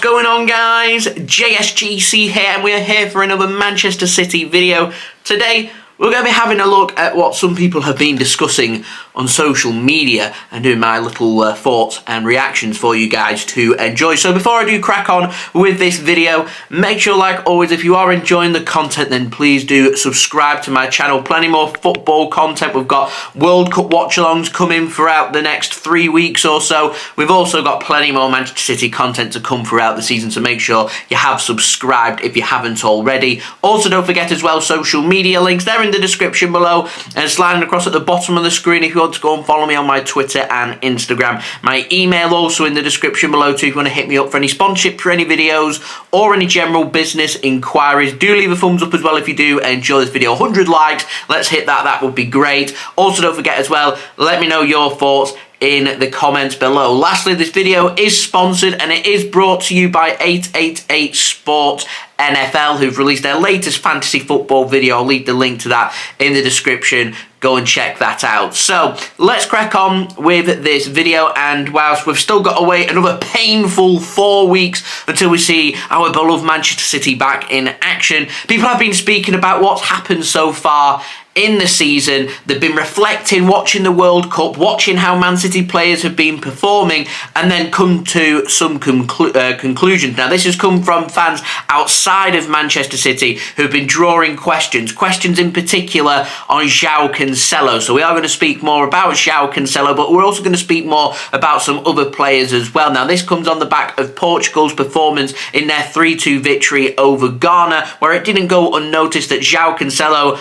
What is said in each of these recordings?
going on, guys? JSGC here, and we're here for another Manchester City video. Today we're going to be having a look at what some people have been discussing on social media and doing my little thoughts and reactions for you guys to enjoy. So before I do crack on with this video, make sure, like always, if you are enjoying the content, then please do subscribe to my channel. Plenty more football content. We've got World Cup watch-alongs coming throughout the next 3 weeks or so. We've also got plenty more Manchester City content to come throughout the season, so make sure you have subscribed if you haven't already. Also, don't forget as well, social media links, they're in the description below and sliding across at the bottom of the screen if you want to go and follow me on my Twitter and Instagram. My email also in the description below too if you want to hit me up for any sponsorship for any videos or any general business inquiries. Do leave a thumbs up as well if you do enjoy this video. 100 likes, let's hit that, that would be great. Also, don't forget as well, let me know your thoughts in the comments below. Lastly, this video is sponsored and it is brought to you by 888 Sport NFL, who've released their latest fantasy football video. I'll leave the link to that in the description. Go and check that out. So let's crack on with this video, and whilst we've still got to wait another painful 4 weeks until we see our beloved Manchester City back in action, people have been speaking about what's happened so far in the season. They've been reflecting, watching the World Cup, watching how Man City players have been performing, and then come to some conclusions. Now, this has come from fans outside of Manchester City who've been drawing questions in particular on Joao Cancelo. So we are going to speak more about Joao Cancelo, but we're also going to speak more about some other players as well. Now, this comes on the back of Portugal's performance in their 3-2 victory over Ghana, where it didn't go unnoticed that Joao Cancelo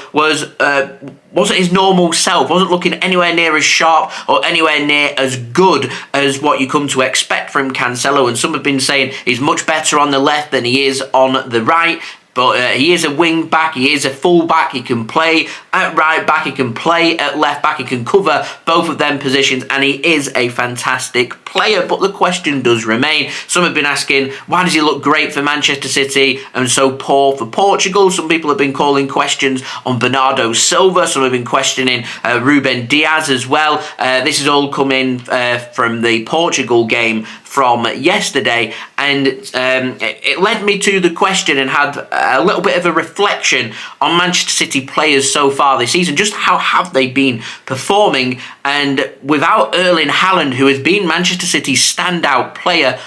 wasn't his normal self, wasn't looking anywhere near as sharp or anywhere near as good as what you come to expect from Cancelo. And some have been saying he's much better on the left than he is on the right. But he is a wing back, he is a full back, he can play at right back, he can play at left back, he can cover both of them positions, and he is a fantastic player. But the question does remain. Some have been asking, why does he look great for Manchester City and so poor for Portugal? Some people have been calling questions on Bernardo Silva, some have been questioning Ruben Dias as well. This is all coming from the Portugal game from yesterday, and it led me to the question and had a little bit of a reflection on Manchester City players so far this season. Just how have they been performing? And without Erling Haaland, who has been Manchester City's standout player,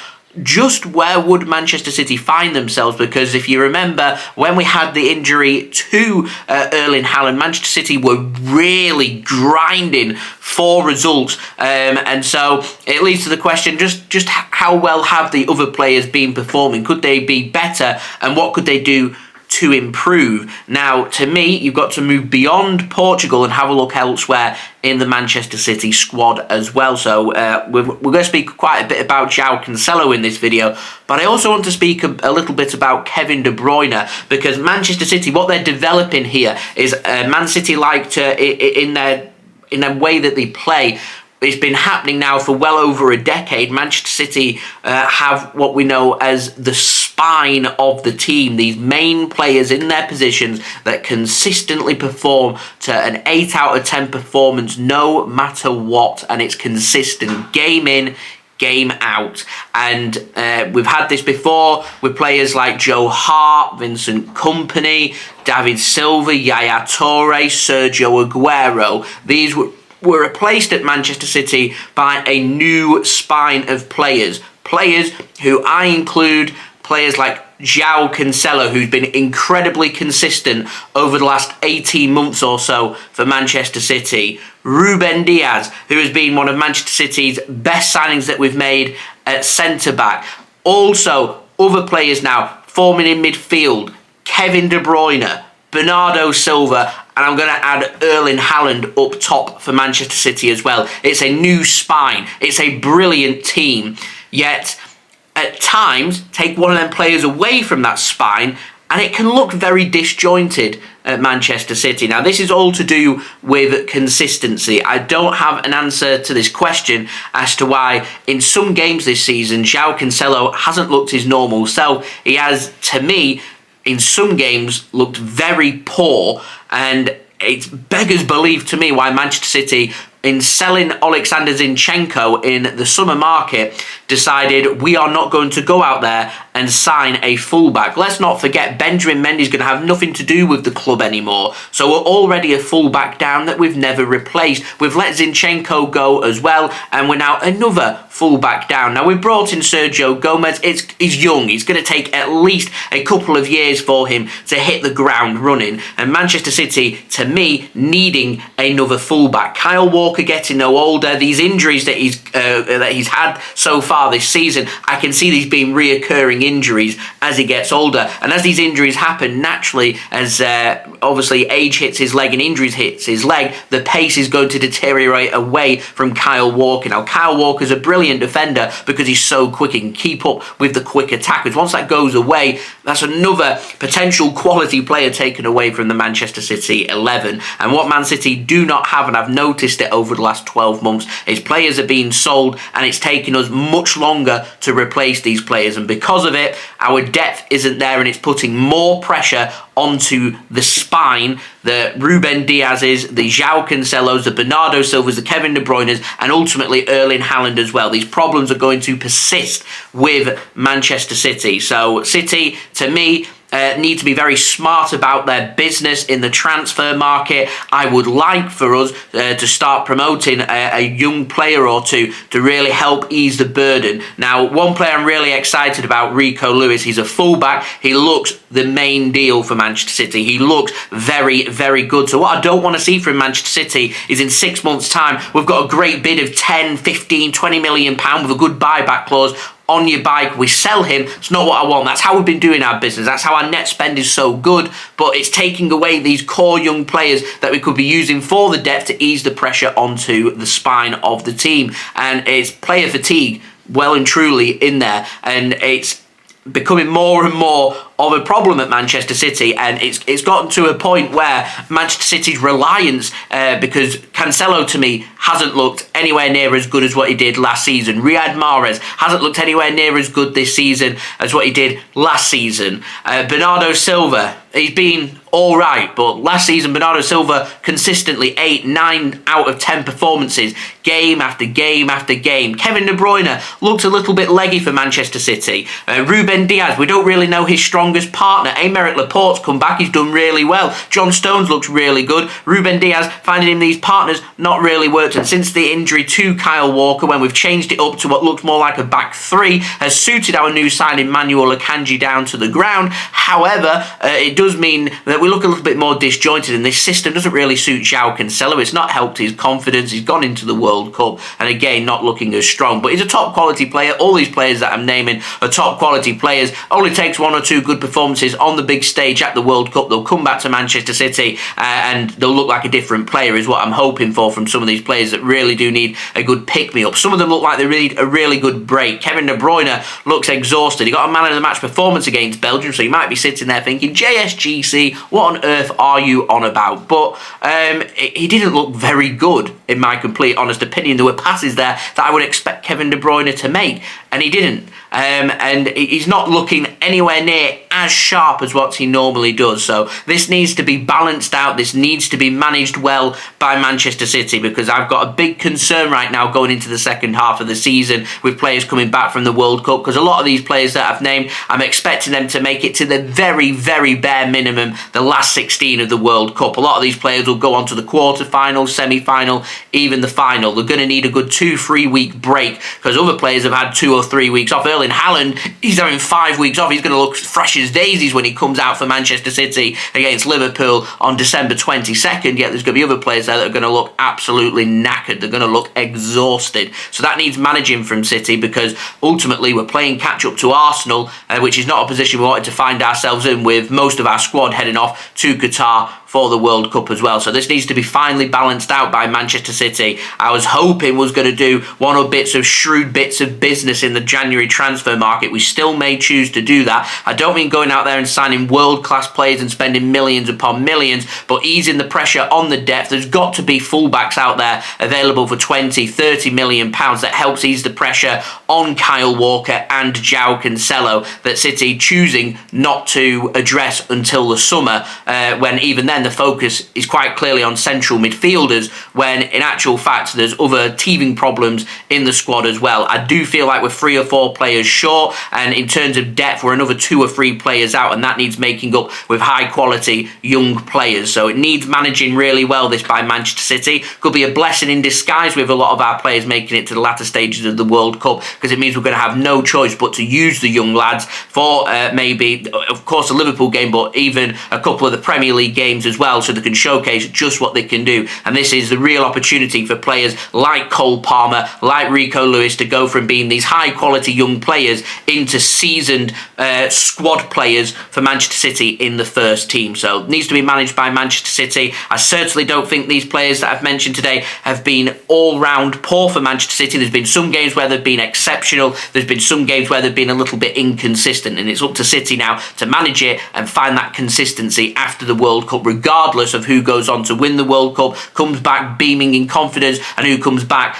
just where would Manchester City find themselves? Because if you remember, when we had the injury to Erling Haaland, Manchester City were really grinding for results. And so it leads to the question, just how well have the other players been performing? Could they be better? And what could they do to improve? Now, to me, you've got to move beyond Portugal and have a look elsewhere in the Manchester City squad as well. So we're going to speak quite a bit about Joao Cancelo in this video, but I also want to speak a little bit about Kevin De Bruyne, because Manchester City, what they're developing here is Man City like to, in their way that they play, it's been happening now for well over a decade. Manchester City have what we know as the spine of the team, these main players in their positions that consistently perform to an 8 out of 10 performance no matter what, and it's consistent game in, game out. And we've had this before with players like Joe Hart, Vincent Kompany, David Silva, Yaya Toure, Sergio Aguero. These were replaced at Manchester City by a new spine of players. Players who I include players like Joao Cancelo, who's been incredibly consistent over the last 18 months or so for Manchester City. Ruben Dias, who has been one of Manchester City's best signings that we've made at centre-back. Also, other players now forming in midfield. Kevin De Bruyne, Bernardo Silva, and I'm going to add Erling Haaland up top for Manchester City as well. It's a new spine. It's a brilliant team. Yet, at times, take one of them players away from that spine and it can look very disjointed at Manchester City. Now, this is all to do with consistency. I don't have an answer to this question as to why in some games this season, Joao Cancelo hasn't looked his normal self. He has, to me, in some games, looked very poor, and it beggars belief to me why Manchester City in selling Alexander Zinchenko in the summer market, decided we are not going to go out there and sign a fullback. Let's not forget, Benjamin Mendy's going to have nothing to do with the club anymore. So we're already a fullback down that we've never replaced. We've let Zinchenko go as well, and we're now another fullback down. Now, we've brought in Sergio Gomez. He's young. He's going to take at least a couple of years for him to hit the ground running. And Manchester City, to me, needing another fullback. Kyle Walker getting no older. These injuries that he's had so far this season, I can see these being reoccurring injuries as he gets older. And as these injuries happen, naturally, as obviously age hits his leg and injuries hits his leg, the pace is going to deteriorate away from Kyle Walker. Now, Kyle Walker's a brilliant defender because he's so quick. He can keep up with the quick attackers. Once that goes away, that's another potential quality player taken away from the Manchester City 11. And what Man City do not have, and I've noticed it over the last 12 months, is players are being sold and it's taking us much longer to replace these players. And because of it, our depth isn't there, and it's putting more pressure onto the spine, the Ruben Dias's, the Joao Cancelos, the Bernardo Silvas, the Kevin De Bruyne's, and ultimately Erling Haaland as well. These problems are going to persist with Manchester City. So City, to me, need to be very smart about their business in the transfer market. I would like for us to start promoting a young player or two to really help ease the burden. Now, one player I'm really excited about, Rico Lewis. He's a fullback. He looks the main deal for Manchester City. He looks very, very good. So what I don't want to see from Manchester City is in 6 months' time, we've got a great bid of 10, 15, 20 million pounds with a good buyback clause on your bike, we sell him. It's not what I want. That's how we've been doing our business. That's how our net spend is so good, but it's taking away these core young players that we could be using for the depth to ease the pressure onto the spine of the team. And it's player fatigue well and truly in there, and it's becoming more and more of a problem at Manchester City, and it's gotten to a point where Manchester City's reliance, because Cancelo to me hasn't looked anywhere near as good as what he did last season. Riyad Mahrez hasn't looked anywhere near as good this season as what he did last season. Bernardo Silva, he's been all right, but last season Bernardo Silva consistently 8, 9 out of 10 performances, game after game after game. Kevin De Bruyne looked a little bit leggy for Manchester City. Ruben Dias, we don't really know his strongest partner. Aymeric Laporte's come back, he's done really well. John Stones looks really good. Ruben Dias, finding him these partners, not really worked. And since the injury to Kyle Walker, when we've changed it up to what looks more like a back three, has suited our new signing Manuel Akanji down to the ground. However, it does mean that we look a little bit more disjointed, and this system doesn't really suit Joao Cancelo. It's not helped his confidence. He's gone into the World Cup, and again, not looking as strong. But he's a top quality player. All these players that I'm naming are top quality players. Only takes 1 or 2 good performances on the big stage at the World Cup. They'll come back to Manchester City and they'll look like a different player, is what I'm hoping for from some of these players that really do need a good pick-me-up. Some of them look like they need a really good break. Kevin De Bruyne looks exhausted. He got a man of the match performance against Belgium, so you might be sitting there thinking, JSGC, what on earth are you on about? But he didn't look very good, in my complete honest opinion. There were passes there that I would expect Kevin De Bruyne to make, and he didn't. And he's not looking anywhere near as sharp as what he normally does. So this needs to be balanced out. This needs to be managed well by Manchester City, because I've got a big concern right now going into the second half of the season with players coming back from the World Cup, because a lot of these players that I've named, I'm expecting them to make it to the very, very bare minimum, the last 16 of the World Cup. A lot of these players will go on to the quarter-final, semi-final, even the final. They're going to need a good 2-3 week break, because other players have had 2 or 3 weeks off. Erling Haaland, he's having 5 weeks off. He's going to look fresh as daisies when he comes out for Manchester City against Liverpool on December 22nd. Yet there's going to be other players there that are going to look absolutely knackered. They're going to look exhausted. So that needs managing from City, because ultimately we're playing catch-up to Arsenal, which is not a position we wanted to find ourselves in, with most of our squad heading off to Qatar for the World Cup as well. So this needs to be finally balanced out by Manchester City. I was hoping was going to do one or bits of shrewd bits of business in the January transfer market. We still may choose to do that. I don't mean going out there and signing world-class players and spending millions upon millions, but easing the pressure on the depth. There's got to be fullbacks out there available for 20, 30 million pounds that helps ease the pressure on Kyle Walker and Joao Cancelo, that City choosing not to address until the summer, when even then then the focus is quite clearly on central midfielders, when in actual fact there's other teething problems in the squad as well. I do feel like we're 3 or 4 players short, and in terms of depth we're another 2 or 3 players out, and that needs making up with high quality young players. So it needs managing really well, this by Manchester City. Could be a blessing in disguise with a lot of our players making it to the latter stages of the World Cup, because it means we're going to have no choice but to use the young lads for maybe, of course, the Liverpool game, but even a couple of the Premier League games as well, so they can showcase just what they can do. And this is the real opportunity for players like Cole Palmer, like Rico Lewis, to go from being these high quality young players into seasoned squad players for Manchester City in the first team. So it needs to be managed by Manchester City. I certainly don't think these players that I've mentioned today have been all round poor for Manchester City. There's been some games where they've been exceptional, there's been some games where they've been a little bit inconsistent, and it's up to City now to manage it and find that consistency after the World Cup, regardless of who goes on to win the World Cup, comes back beaming in confidence, and who comes back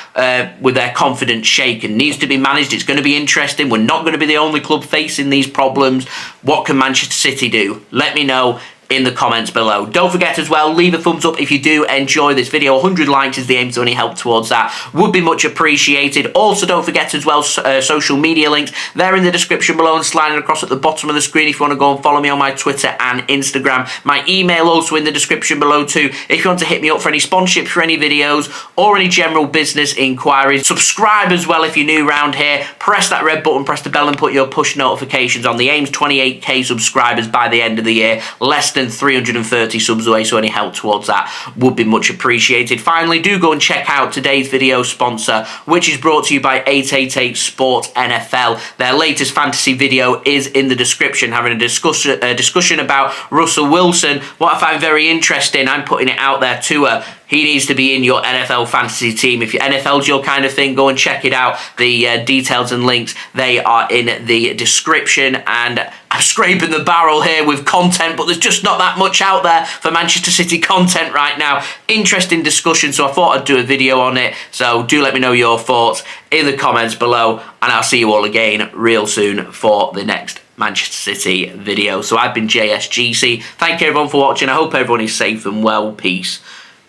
with their confidence shaken. Needs to be managed. It's going to be interesting. We're not going to be the only club facing these problems. What can Manchester City do? Let me know in the comments below. Don't forget as well, leave a thumbs up if you do enjoy this video. 100 likes is the aim, so any help towards that would be much appreciated. Also, don't forget as well, social media links, they're in the description below and sliding across at the bottom of the screen if you want to go and follow me on my Twitter and Instagram. My email also in the description below too, if you want to hit me up for any sponsorship for any videos or any general business inquiries. Subscribe as well if you're new around here. Press that red button, press the bell and put your push notifications on. The aim's 28k subscribers by the end of the year. Less than 330 subs away, so any help towards that would be much appreciated. Finally, do go and check out today's video sponsor, which is brought to you by 888 Sport NFL. Their latest fantasy video is in the description, having a discussion about Russell Wilson. What I find very interesting, I'm putting it out there to her, he needs to be in your NFL fantasy team. If your NFL's your kind of thing, go and check it out. The details and links, they are in the description. And I'm scraping the barrel here with content, but there's just not that much out there for Manchester City content right now. Interesting discussion, so I thought I'd do a video on it. So do let me know your thoughts in the comments below, and I'll see you all again real soon for the next Manchester City video. So I've been JSGC. Thank you everyone for watching. I hope everyone is safe and well. Peace.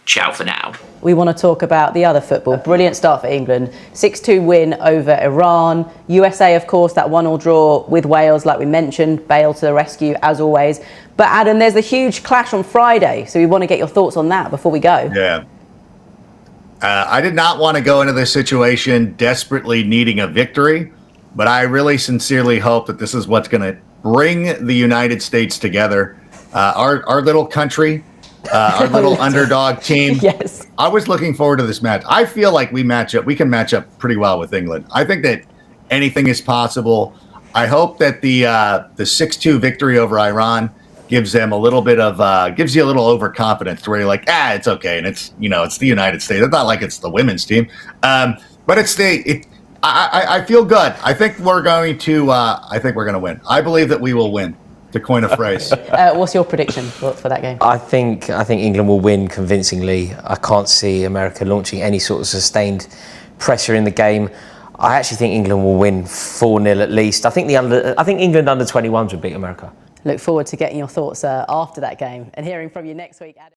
Ciao for now. We want to talk about the other football. Brilliant start for England. 6-2 win over Iran. USA, of course, that 1-1 draw with Wales, like we mentioned. Bale to the rescue, as always. But Adam, there's a huge clash on Friday, so we want to get your thoughts on that before we go. Yeah. I did not want to go into this situation desperately needing a victory, but I really sincerely hope that this is what's going to bring the United States together. Our little country, our little underdog team. Yes. I was looking forward to this match. I feel like we can match up pretty well with England. I think that anything is possible. I hope that the 6-2 victory over Iran gives them a little bit of gives you a little overconfidence to where you're like, it's okay, and it's the United States. It's not like it's the women's team, but I feel good. I think we're going to win. I believe that we will win, to coin a phrase. What's your prediction for that game? I think England will win convincingly. I can't see America launching any sort of sustained pressure in the game. I actually think England will win 4-0 at least. I think England under 21s would beat America. Look forward to getting your thoughts after that game and hearing from you next week, Adam.